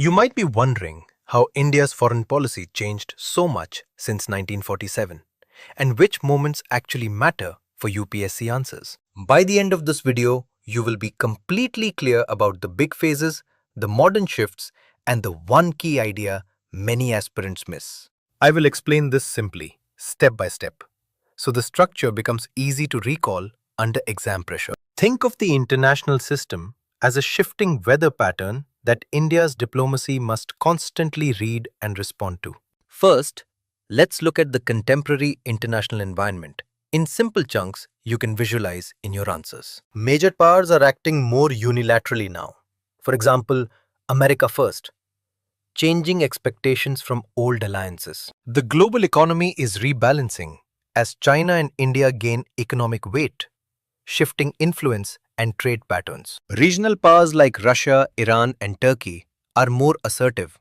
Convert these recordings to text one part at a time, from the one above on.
You might be wondering how India's foreign policy changed so much since 1947 and which moments actually matter for UPSC answers. By the end of this video, you will be completely clear about the big phases, the modern shifts, and the one key idea many aspirants miss. I will explain this simply, step by step, so the structure becomes easy to recall under exam pressure. Think of the international system as a shifting weather pattern that India's diplomacy must constantly read and respond to. First, let's look at the contemporary international environment. In simple chunks, you can visualize in your answers. Major powers are acting more unilaterally now. For example, America first, changing expectations from old alliances. The global economy is rebalancing as China and India gain economic weight, shifting influence and trade patterns. Regional powers like Russia, Iran, and Turkey are more assertive,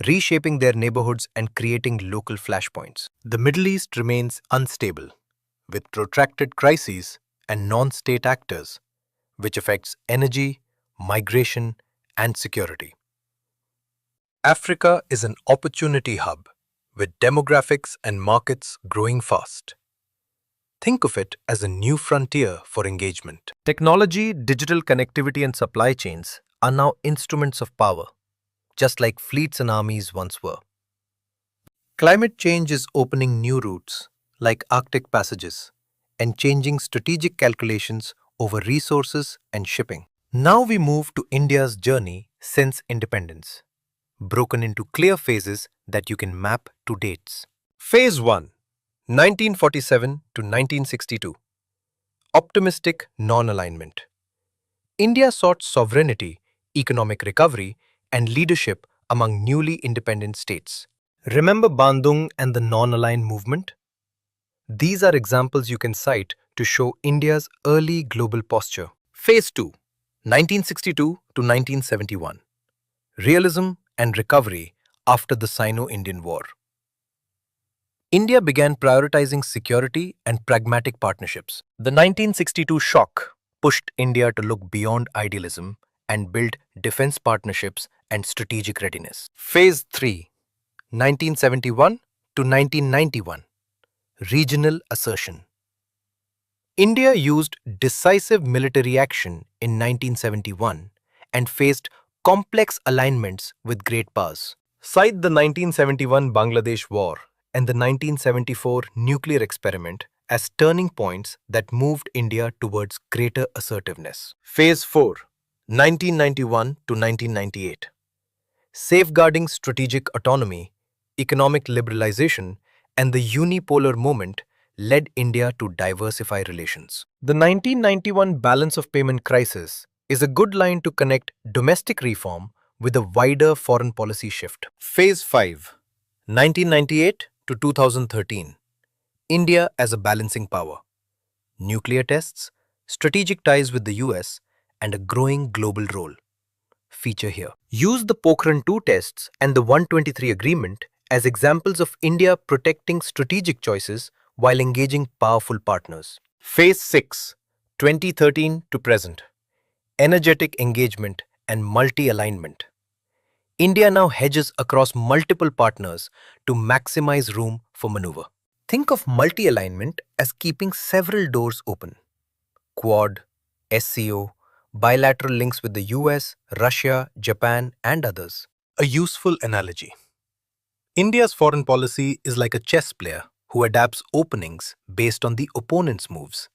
reshaping their neighborhoods and creating local flashpoints. The Middle East remains unstable, with protracted crises and non-state actors, which affects energy, migration, and security. Africa is an opportunity hub, with demographics and markets growing fast. Think of it as a new frontier for engagement. Technology, digital connectivity, and supply chains are now instruments of power, just like fleets and armies once were. Climate change is opening new routes, like Arctic passages, and changing strategic calculations over resources and shipping. Now we move to India's journey since independence, broken into clear phases that you can map to dates. Phase 1. 1947 to 1962. Optimistic non-alignment. India sought sovereignty, economic recovery, and leadership among newly independent states. Remember Bandung and the non-aligned movement? These are examples you can cite to show India's early global posture. Phase 2. 1962 to 1971. Realism and recovery after the Sino-Indian War. India began prioritizing security and pragmatic partnerships. The 1962 shock pushed India to look beyond idealism and build defense partnerships and strategic readiness. Phase 3. 1971 to 1991. Regional assertion. India used decisive military action in 1971 and faced complex alignments with great powers. Cite the 1971 Bangladesh War and the 1974 nuclear experiment as turning points that moved India towards greater assertiveness. Phase 4. 1991 to 1998. Safeguarding strategic autonomy, economic liberalization, and the unipolar moment led India to diversify relations. The 1991 balance of payment crisis is a good line to connect domestic reform with a wider foreign policy shift. Phase 5. 1998 to 2013. India as a balancing power. Nuclear tests, strategic ties with the US, and a growing global role. Feature here. Use the Pokhran II tests and the 123 agreement as examples of India protecting strategic choices while engaging powerful partners. Phase 6. 2013 to present. Energetic engagement and multi-alignment. India now hedges across multiple partners to maximize room for maneuver. Think of multi-alignment as keeping several doors open. Quad, SCO, bilateral links with the US, Russia, Japan, and others. A useful analogy. India's foreign policy is like a chess player who adapts openings based on the opponent's moves,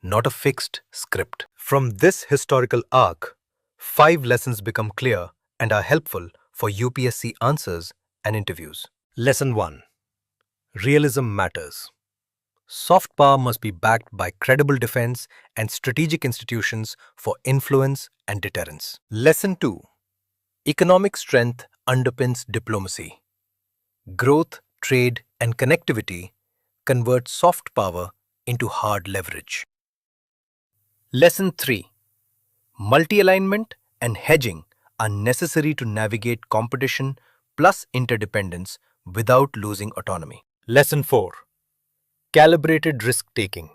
not a fixed script. From this historical arc, 5 lessons become clear and are helpful for UPSC answers and interviews. Lesson 1. Realism matters. Soft power must be backed by credible defense and strategic institutions for influence and deterrence. Lesson 2. Economic strength underpins diplomacy. Growth, trade, and connectivity convert soft power into hard leverage. Lesson 3. Multi-alignment and hedging are necessary to navigate competition plus interdependence without losing autonomy. Lesson 4. Calibrated risk-taking,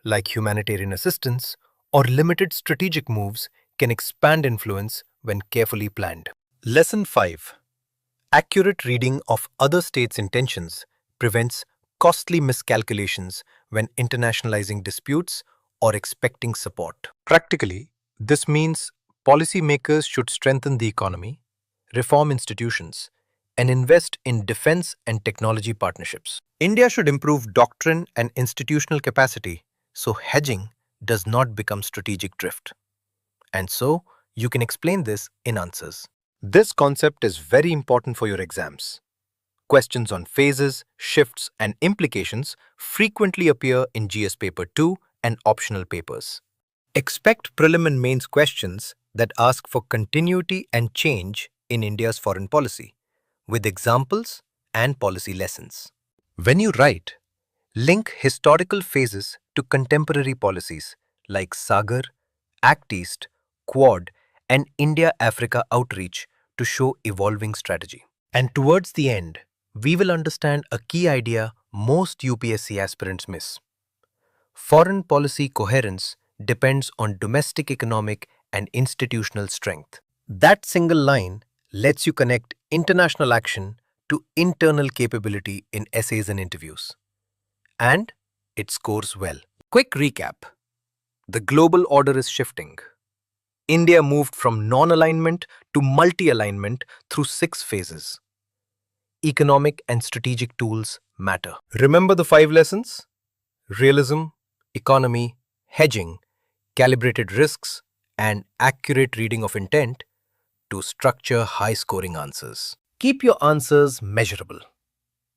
like humanitarian assistance or limited strategic moves, can expand influence when carefully planned. Lesson 5. Accurate reading of other states' intentions prevents costly miscalculations when internationalizing disputes or expecting support. Practically, this means policymakers should strengthen the economy, reform institutions, and invest in defense and technology partnerships. India should improve doctrine and institutional capacity so hedging does not become strategic drift. And so, you can explain this in answers. This concept is very important for your exams. Questions on phases, shifts, and implications frequently appear in GS Paper 2 and optional papers. Expect prelim and mains questions that ask for continuity and change in India's foreign policy, with examples and policy lessons. When you write, link historical phases to contemporary policies like Sagar, Act East, Quad, and India-Africa outreach to show evolving strategy. And towards the end, we will understand a key idea most UPSC aspirants miss. Foreign policy coherence depends on domestic economic and institutional strength. That single line lets you connect international action to internal capability in essays and interviews. And it scores well. Quick recap. The global order is shifting. India moved from non-alignment to multi-alignment through 6 phases. Economic and strategic tools matter. Remember the 5 lessons? Realism, economy, hedging, calibrated risks, and accurate reading of intent to structure high-scoring answers. Keep your answers measurable.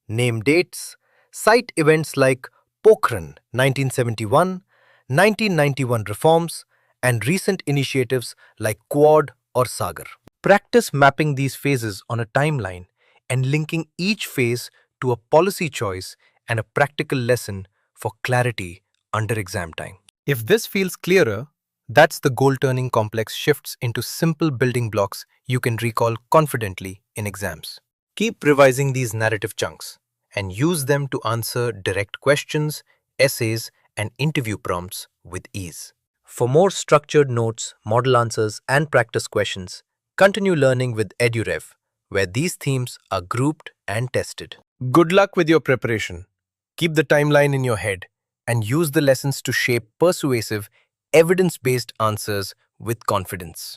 Name dates, cite events like Pokhran 1971, 1991 reforms, and recent initiatives like Quad or Sagar. Practice mapping these phases on a timeline and linking each phase to a policy choice and a practical lesson for clarity under exam time. If this feels clearer, that's the goal-turning complex shifts into simple building blocks you can recall confidently in exams. Keep revising these narrative chunks and use them to answer direct questions, essays, and interview prompts with ease. For more structured notes, model answers, and practice questions, continue learning with EduRev, where these themes are grouped and tested. Good luck with your preparation. Keep the timeline in your head and use the lessons to shape persuasive, evidence-based answers with confidence.